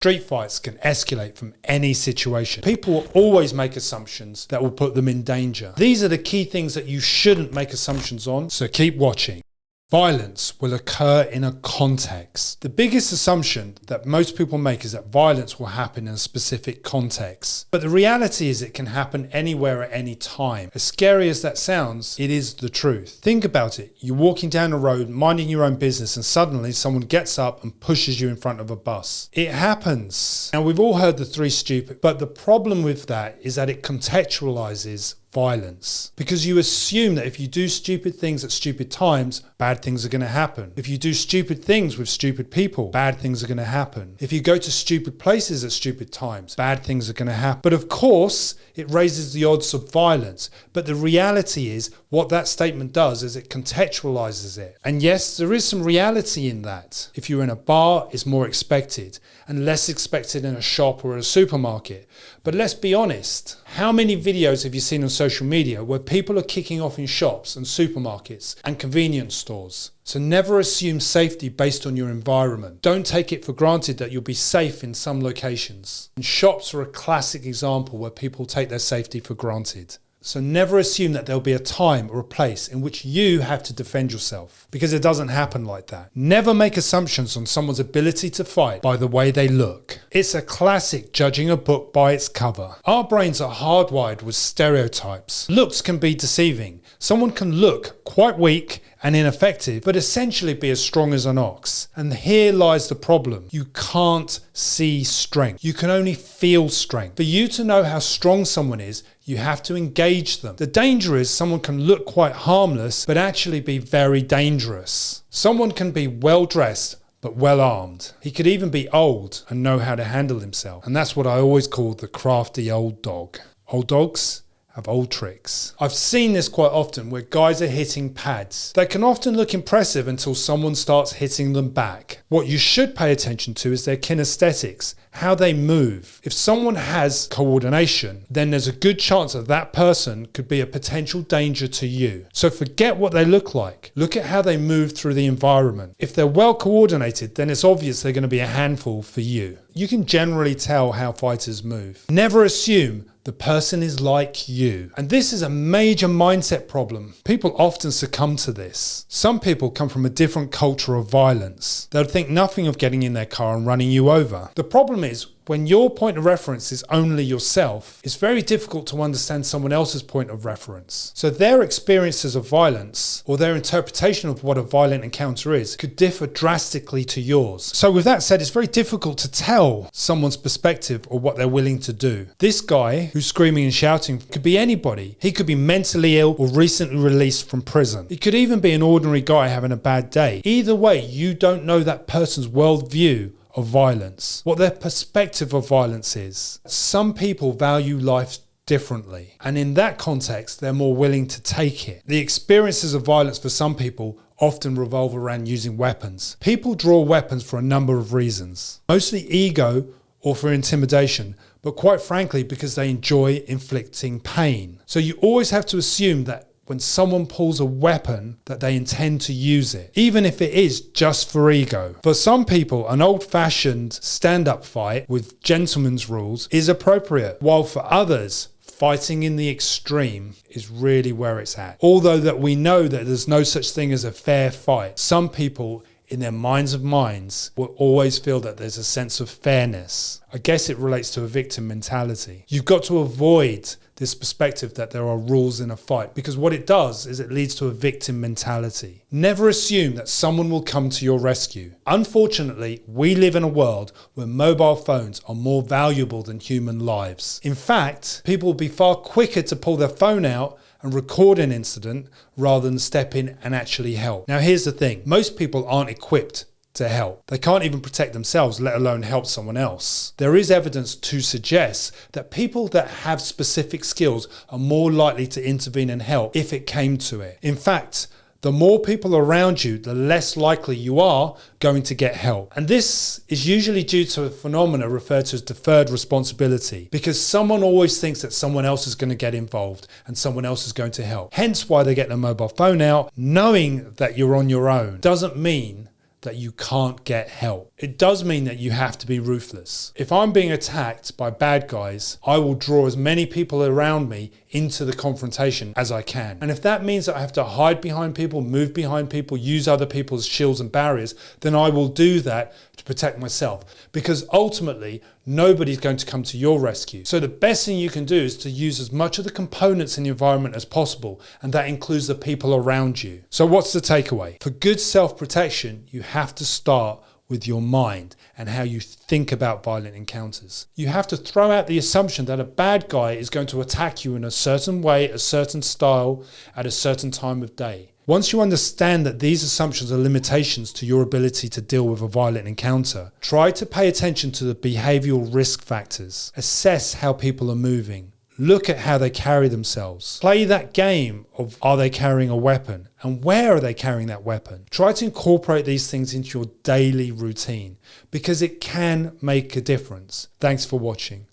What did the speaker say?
Street fights can escalate from any situation. People will always make assumptions that will put them in danger. These are the key things that you shouldn't make assumptions on, so keep watching. Violence will occur in a context. The biggest assumption that most people make is that violence will happen in a specific context. But the reality is it can happen anywhere at any time. As scary as that sounds, it is the truth. Think about it. You're walking down the road, minding your own business, and suddenly someone gets up and pushes you in front of a bus. It happens. Now, we've all heard the three stupid, but the problem with that is that it contextualizes violence, because you assume that if you do stupid things at stupid times, bad things are going to happen. If you do stupid things with stupid people, bad things are going to happen. If you go to stupid places at stupid times, bad things are going to happen. But of course, it raises the odds of violence. But the reality is, what that statement does is it contextualizes it. And yes, there is some reality in that. If you're in a bar, it's more expected, and less expected in a shop or a supermarket. But let's be honest, how many videos have you seen on social media where people are kicking off in shops and supermarkets and convenience stores? So never assume safety based on your environment. Don't take it for granted that you'll be safe in some locations. And shops are a classic example where people take their safety for granted. So never assume that there'll be a time or a place in which you have to defend yourself, because it doesn't happen like that. Never make assumptions on someone's ability to fight by the way they look. It's a classic judging a book by its cover. Our brains are hardwired with stereotypes. Looks can be deceiving. Someone can look quite weak and ineffective, but essentially be as strong as an ox. And here lies the problem. You can't see strength. You can only feel strength. For you to know how strong someone is, you have to engage them. The danger is someone can look quite harmless, but actually be very dangerous. Someone can be well dressed, but well armed. He could even be old and know how to handle himself. And that's what I always call the crafty old dog. Old dogs have old tricks. I've seen this quite often where guys are hitting pads. They can often look impressive until someone starts hitting them back. What you should pay attention to is their kinesthetics, how they move. If someone has coordination, then there's a good chance that that person could be a potential danger to you. So forget what they look like. Look at how they move through the environment. If they're well coordinated, then it's obvious they're going to be a handful for you. You can generally tell how fighters move. Never assume the person is like you. And this is a major mindset problem. People often succumb to this. Some people come from a different culture of violence. They'll think nothing of getting in their car and running you over. The problem is, when your point of reference is only yourself, it's very difficult to understand someone else's point of reference. So their experiences of violence, or their interpretation of what a violent encounter is, could differ drastically to yours. So with that said, it's very difficult to tell someone's perspective or what they're willing to do. This guy who's screaming and shouting could be anybody. He could be mentally ill or recently released from prison. He could even be an ordinary guy having a bad day. Either way, you don't know that person's worldview of violence, what their perspective of violence is. Some people value life differently, and in that context, they're more willing to take it. The experiences of violence for some people often revolve around using weapons. People draw weapons for a number of reasons, mostly ego or for intimidation, but quite frankly, because they enjoy inflicting pain. So you always have to assume that when someone pulls a weapon, that they intend to use it, even if it is just for ego. For some people, an old-fashioned stand-up fight with gentleman's rules is appropriate, while for others, fighting in the extreme is really where it's at. Although that we know that there's no such thing as a fair fight, some people in their minds of minds will always feel that there's a sense of fairness. I guess it relates to a victim mentality. You've got to avoid this perspective that there are rules in a fight, because what it does is it leads to a victim mentality. Never assume that someone will come to your rescue. Unfortunately, we live in a world where mobile phones are more valuable than human lives. In fact, people will be far quicker to pull their phone out and record an incident rather than step in and actually help. Now here's the thing, most people aren't equipped to help. They can't even protect themselves, let alone help someone else. There is evidence to suggest that people that have specific skills are more likely to intervene and help if it came to it. In fact, the more people around you, the less likely you are going to get help. And this is usually due to a phenomenon referred to as deferred responsibility, because someone always thinks that someone else is going to get involved and someone else is going to help. Hence why they get their mobile phone out. Knowing that you're on your own doesn't mean that you can't get help. It does mean that you have to be ruthless. If I'm being attacked by bad guys, I will draw as many people around me into the confrontation as I can. And if that means that I have to hide behind people, move behind people, use other people as shields and barriers, then I will do that to protect myself. Because ultimately, nobody's going to come to your rescue. So the best thing you can do is to use as much of the components in the environment as possible, and that includes the people around you. So what's the takeaway? For good self-protection, you have to start with your mind and how you think about violent encounters. You have to throw out the assumption that a bad guy is going to attack you in a certain way, a certain style, at a certain time of day. Once you understand that these assumptions are limitations to your ability to deal with a violent encounter, try to pay attention to the behavioural risk factors. Assess how people are moving. Look at how they carry themselves. Play that game of, are they carrying a weapon? And where are they carrying that weapon? Try to incorporate these things into your daily routine because it can make a difference. Thanks for watching.